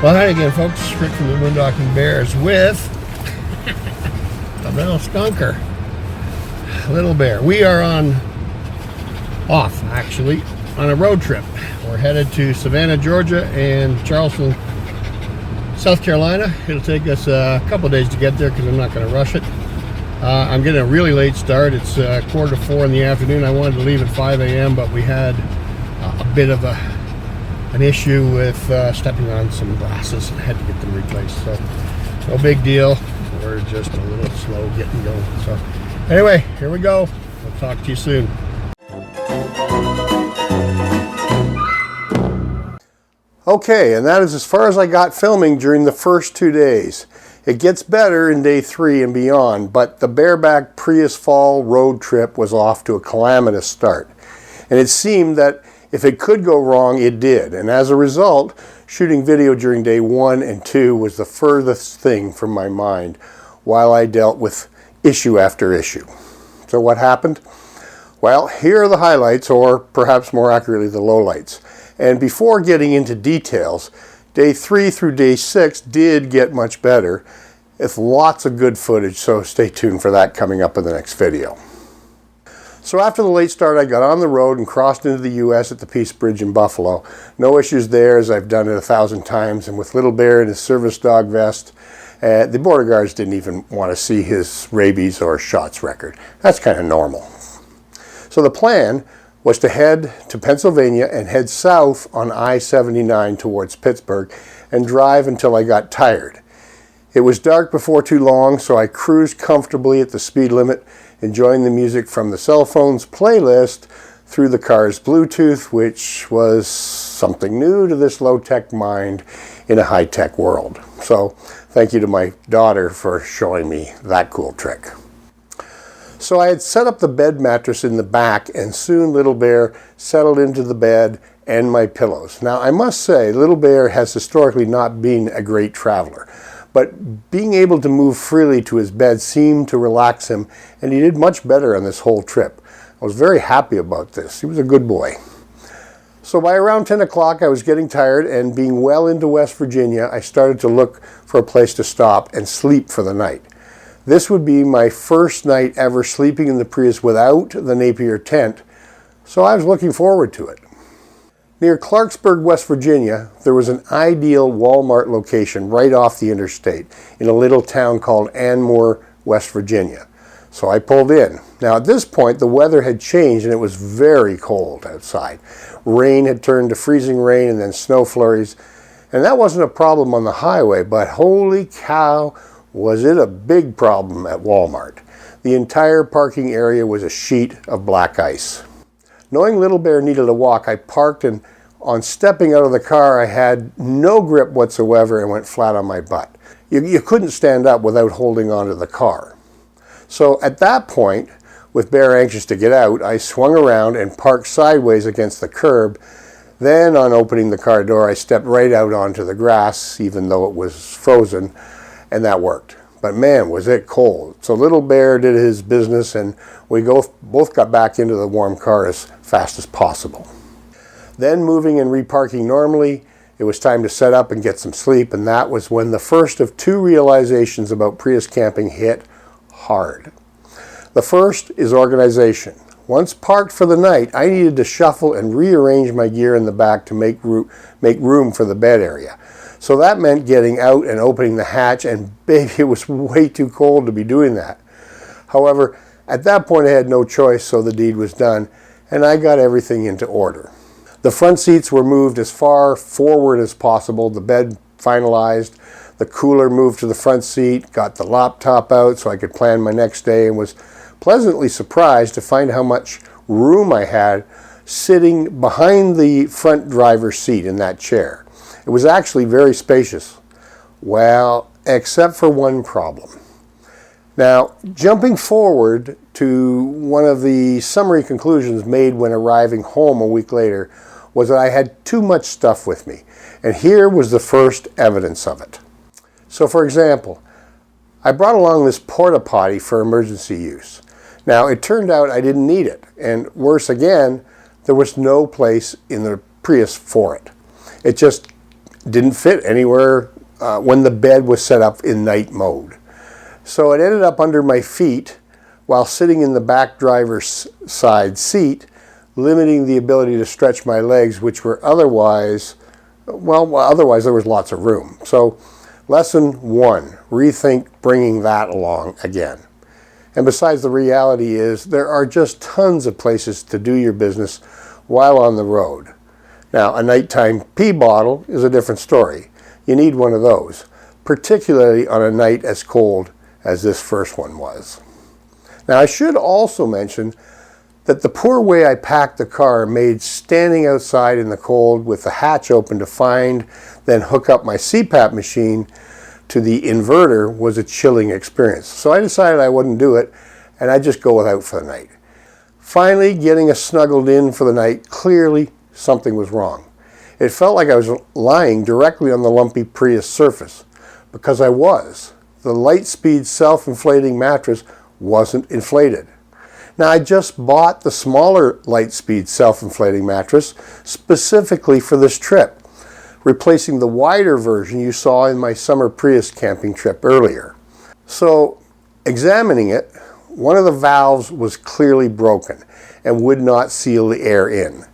Well, hi again, folks. Rick from the Boondocking Bears with a little skunker, Little Bear. We are off on a road trip. We're headed to Savanagh, Georgia and Charleston, South Carolina. It'll take us a couple days to get there because I'm not going to rush it. I'm getting a really late start. It's 3:45 in the afternoon. I wanted to leave at 5 a.m., but we had a bit of an issue with stepping on some glasses and had to get them replaced. So no big deal. We're just a little slow getting going. So anyway, here we go. We'll talk to you soon. Okay, and that is as far as I got filming during the first 2 days. It gets better in day 3 and beyond, but the bareback Prius fall road trip was off to a calamitous start. And it seemed that if it could go wrong, it did. And as a result, shooting video during day 1 and 2 was the furthest thing from my mind while I dealt with issue after issue. So what happened? Well, here are the highlights, or perhaps more accurately, the lowlights. And before getting into details, day 3 through day 6 did get much better, with lots of good footage, so stay tuned for that coming up in the next video. So after the late start, I got on the road and crossed into the U.S. at the Peace Bridge in Buffalo. No issues there, as I've done it 1,000 times, and with Little Bear in his service dog vest, the border guards didn't even want to see his rabies or shots record. That's kind of normal. So the plan was to head to Pennsylvania and head south on I-79 towards Pittsburgh and drive until I got tired. It was dark before too long, so I cruised comfortably at the speed limit, enjoying the music from the cell phone's playlist through the car's Bluetooth, which was something new to this low-tech mind in a high-tech world. So thank you to my daughter for showing me that cool trick. So I had set up the bed mattress in the back, and soon Little Bear settled into the bed and my pillows. Now I must say, Little Bear has historically not been a great traveler, but being able to move freely to his bed seemed to relax him, and he did much better on this whole trip. I was very happy about this. He was a good boy. So by around 10 o'clock, I was getting tired, and being well into West Virginia, I started to look for a place to stop and sleep for the night. This would be my first night ever sleeping in the Prius without the Napier tent, so I was looking forward to it. Near Clarksburg, West Virginia, there was an ideal Walmart location right off the interstate in a little town called Anmore, West Virginia. So I pulled in. Now at this point, the weather had changed and it was very cold outside. Rain had turned to freezing rain and then snow flurries. And that wasn't a problem on the highway, but holy cow, was it a big problem at Walmart. The entire parking area was a sheet of black ice. Knowing Little Bear needed a walk, I parked, and on stepping out of the car, I had no grip whatsoever and went flat on my butt. You couldn't stand up without holding onto the car. So at that point, with Bear anxious to get out, I swung around and parked sideways against the curb. Then on opening the car door, I stepped right out onto the grass, even though it was frozen, and that worked. But man, was it cold. So Little Bear did his business, and we both got back into the warm car as fast as possible. Then moving and reparking normally, it was time to set up and get some sleep, and that was when the first of 2 realizations about Prius camping hit hard. The first is organization. Once parked for the night, I needed to shuffle and rearrange my gear in the back to make room for the bed area. So that meant getting out and opening the hatch, and baby, it was way too cold to be doing that. However, at that point I had no choice, so the deed was done, and I got everything into order. The front seats were moved as far forward as possible, the bed finalized, the cooler moved to the front seat, got the laptop out so I could plan my next day, and was pleasantly surprised to find how much room I had sitting behind the front driver's seat in that chair. It was actually very spacious. Well, except for one problem. Now, jumping forward to one of the summary conclusions made when arriving home a week later was that I had too much stuff with me. And here was the first evidence of it. So for example, I brought along this porta potty for emergency use. Now, it turned out I didn't need it. And worse again, there was no place in the Prius for it. It just didn't fit anywhere when the bed was set up in night mode. So it ended up under my feet while sitting in the back driver's side seat, limiting the ability to stretch my legs, which were otherwise there was lots of room. So lesson 1, rethink bringing that along again. And besides, the reality is there are just tons of places to do your business while on the road. Now, a nighttime pee bottle is a different story. You need one of those, particularly on a night as cold as this first one was. Now, I should also mention that the poor way I packed the car made standing outside in the cold with the hatch open to find, then hook up my CPAP machine to the inverter was a chilling experience. So I decided I wouldn't do it, and I'd just go without for the night. Finally, getting us snuggled in for the night, clearly something was wrong. It felt like I was lying directly on the lumpy Prius surface, because I was. The Lightspeed self-inflating mattress wasn't inflated. Now, I just bought the smaller Lightspeed self-inflating mattress specifically for this trip, replacing the wider version you saw in my summer Prius camping trip earlier. So, examining it, one of the valves was clearly broken and would not seal the air in.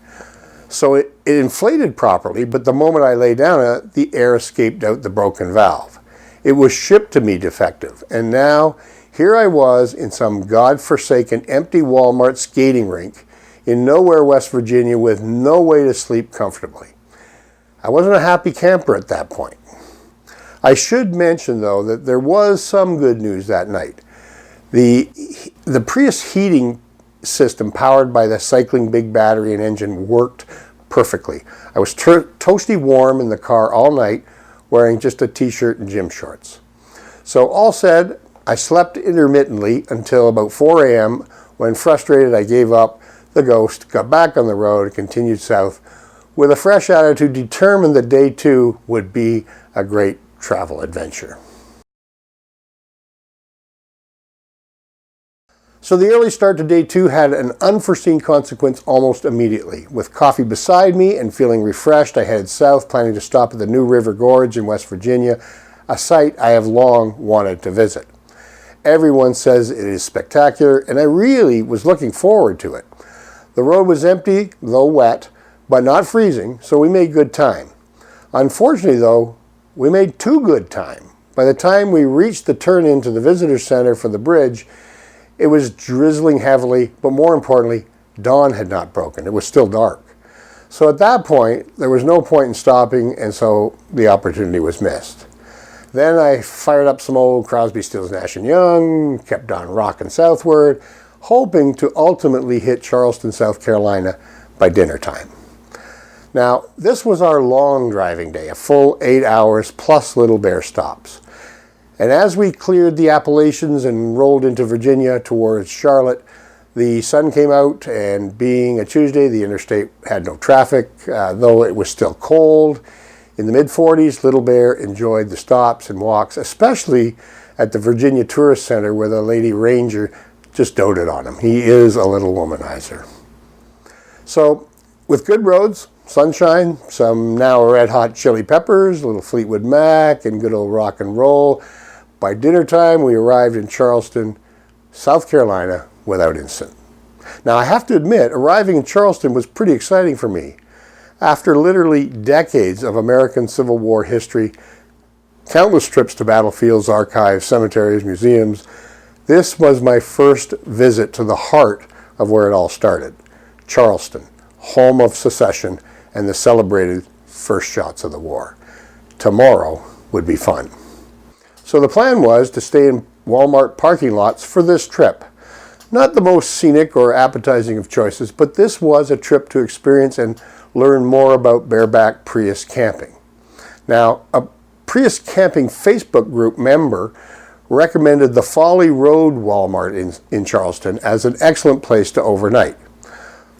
So it inflated properly, but the moment I lay down on it, the air escaped out the broken valve. It was shipped to me defective, and now here I was in some godforsaken empty Walmart skating rink in nowhere, West Virginia, with no way to sleep comfortably. I wasn't a happy camper at that point. I should mention, though, that there was some good news that night. The Prius heating system powered by the cycling big battery and engine worked perfectly. I was toasty warm in the car all night, wearing just a t-shirt and gym shorts. So all said, I slept intermittently until about 4 a.m. when, frustrated, I gave up the ghost, got back on the road, and continued south with a fresh attitude, determined that day 2 would be a great travel adventure. So the early start to day 2 had an unforeseen consequence almost immediately. With coffee beside me and feeling refreshed, I headed south, planning to stop at the New River Gorge in West Virginia, a site I have long wanted to visit. Everyone says it is spectacular, and I really was looking forward to it. The road was empty, though wet, but not freezing, so we made good time. Unfortunately, though, we made too good time. By the time we reached the turn into the visitor center for the bridge, it was drizzling heavily, but more importantly, dawn had not broken. It was still dark. So at that point, there was no point in stopping, and so the opportunity was missed. Then I fired up some old Crosby, Stills, Nash & Young, kept on rocking southward, hoping to ultimately hit Charleston, South Carolina by dinner time. Now, this was our long driving day, a full 8 hours plus Little Bear stops. And as we cleared the Appalachians and rolled into Virginia towards Charlotte, the sun came out, and being a Tuesday, the interstate had no traffic, though it was still cold. In the mid-40s, Little Bear enjoyed the stops and walks, especially at the Virginia Tourist Center, where the lady ranger just doted on him. He is a little womanizer. So, with good roads, sunshine, some now red-hot chili peppers, a little Fleetwood Mac, and good old rock and roll, by dinner time, we arrived in Charleston, South Carolina, without incident. Now, I have to admit, arriving in Charleston was pretty exciting for me. After literally decades of American Civil War history, countless trips to battlefields, archives, cemeteries, museums, this was my first visit to the heart of where it all started, Charleston, home of secession and the celebrated first shots of the war. Tomorrow would be fun. So the plan was to stay in Walmart parking lots for this trip. Not the most scenic or appetizing of choices, but this was a trip to experience and learn more about bareback Prius camping. Now, a Prius Camping Facebook group member recommended the Folly Road Walmart in Charleston as an excellent place to overnight.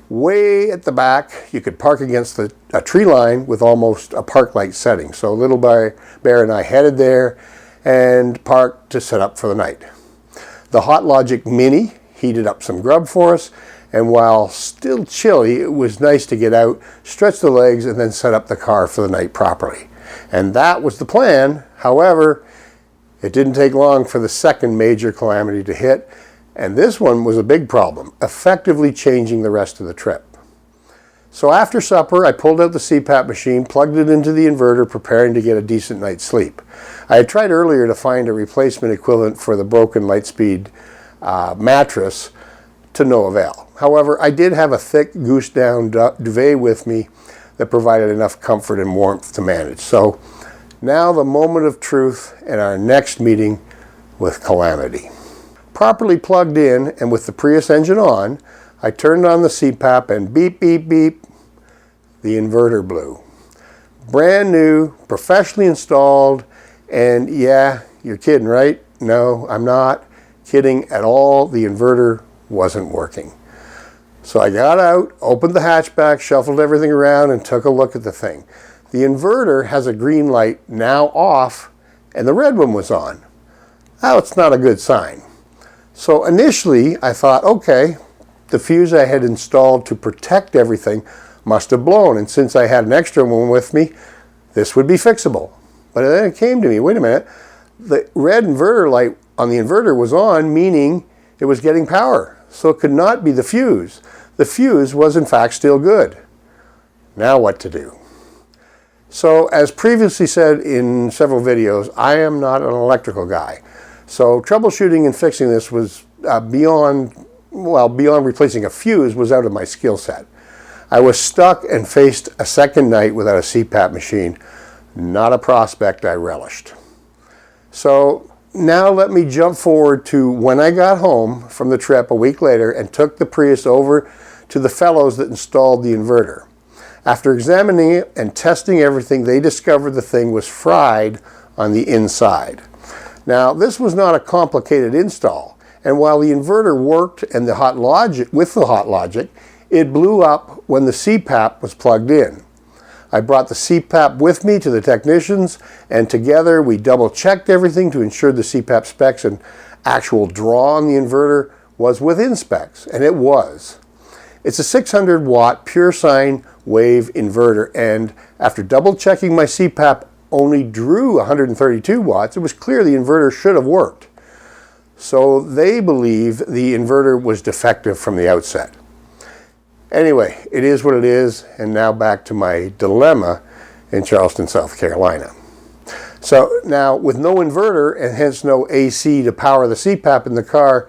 Way at the back, you could park against a tree line with almost a park-like setting. So Little Bear and I headed there and parked to set up for the night. The Hot Logic Mini heated up some grub for us, and while still chilly, it was nice to get out, stretch the legs, and then set up the car for the night properly. And that was the plan. However, it didn't take long for the second major calamity to hit, and this one was a big problem, effectively changing the rest of the trip. So after supper, I pulled out the CPAP machine, plugged it into the inverter, preparing to get a decent night's sleep. I had tried earlier to find a replacement equivalent for the broken Lightspeed mattress, to no avail. However, I did have a thick goose down duvet with me that provided enough comfort and warmth to manage. So now the moment of truth and our next meeting with calamity. Properly plugged in and with the Prius engine on, I turned on the CPAP and beep, beep, beep, the inverter blew. Brand new, professionally installed, and yeah, you're kidding, right? No, I'm not kidding at all. The inverter wasn't working. So I got out, opened the hatchback, shuffled everything around, and took a look at the thing. The inverter has a green light now off, and the red one was on. Now, it's not a good sign. So initially, I thought, okay, the fuse I had installed to protect everything must have blown, and since I had an extra one with me, this would be fixable. But then it came to me, wait a minute, the red inverter light on the inverter was on, meaning it was getting power. So it could not be the fuse. The fuse was in fact still good. Now what to do? So as previously said in several videos, I am not an electrical guy. So troubleshooting and fixing this was beyond replacing a fuse was out of my skill set. I was stuck and faced a second night without a CPAP machine. Not a prospect I relished. So now let me jump forward to when I got home from the trip a week later and took the Prius over to the fellows that installed the inverter. After examining it and testing everything, they discovered the thing was fried on the inside. Now, this was not a complicated install, and while the inverter worked and the hot logic, it blew up when the CPAP was plugged in. I brought the CPAP with me to the technicians, and together we double-checked everything to ensure the CPAP specs and actual draw on the inverter was within specs, and it was. It's a 600-watt pure sine wave inverter, and after double-checking my CPAP only drew 132 watts, it was clear the inverter should have worked. So they believe the inverter was defective from the outset. Anyway, it is what it is, and now back to my dilemma in Charleston, South Carolina. So now, with no inverter and hence no AC to power the CPAP in the car,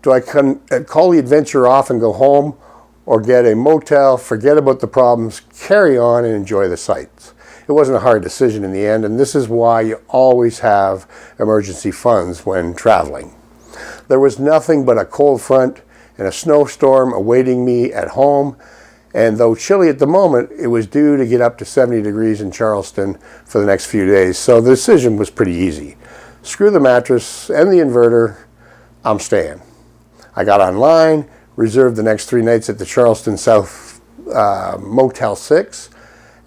do I call the adventure off and go home, or get a motel, forget about the problems, carry on and enjoy the sights? It wasn't a hard decision in the end, and this is why you always have emergency funds when traveling. There was nothing but a cold front and a snowstorm awaiting me at home, and though chilly at the moment, it was due to get up to 70 degrees in Charleston for the next few days, so the decision was pretty easy. Screw the mattress and the inverter, I'm staying. I got online, reserved the next 3 nights at the Charleston South Motel 6,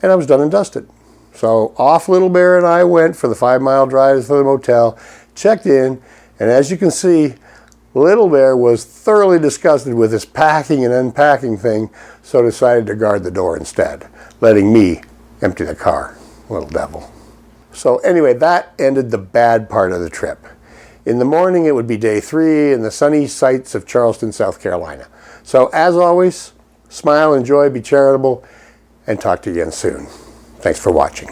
and I was done and dusted. So off Little Bear and I went for the 5-mile drive to the motel, checked in, and as you can see, Little Bear was thoroughly disgusted with this packing and unpacking thing, so decided to guard the door instead, letting me empty the car. Little devil. So anyway, that ended the bad part of the trip. In the morning, it would be day 3 in the sunny sights of Charleston, South Carolina. So as always, smile, enjoy, be charitable, and talk to you again soon. Thanks for watching.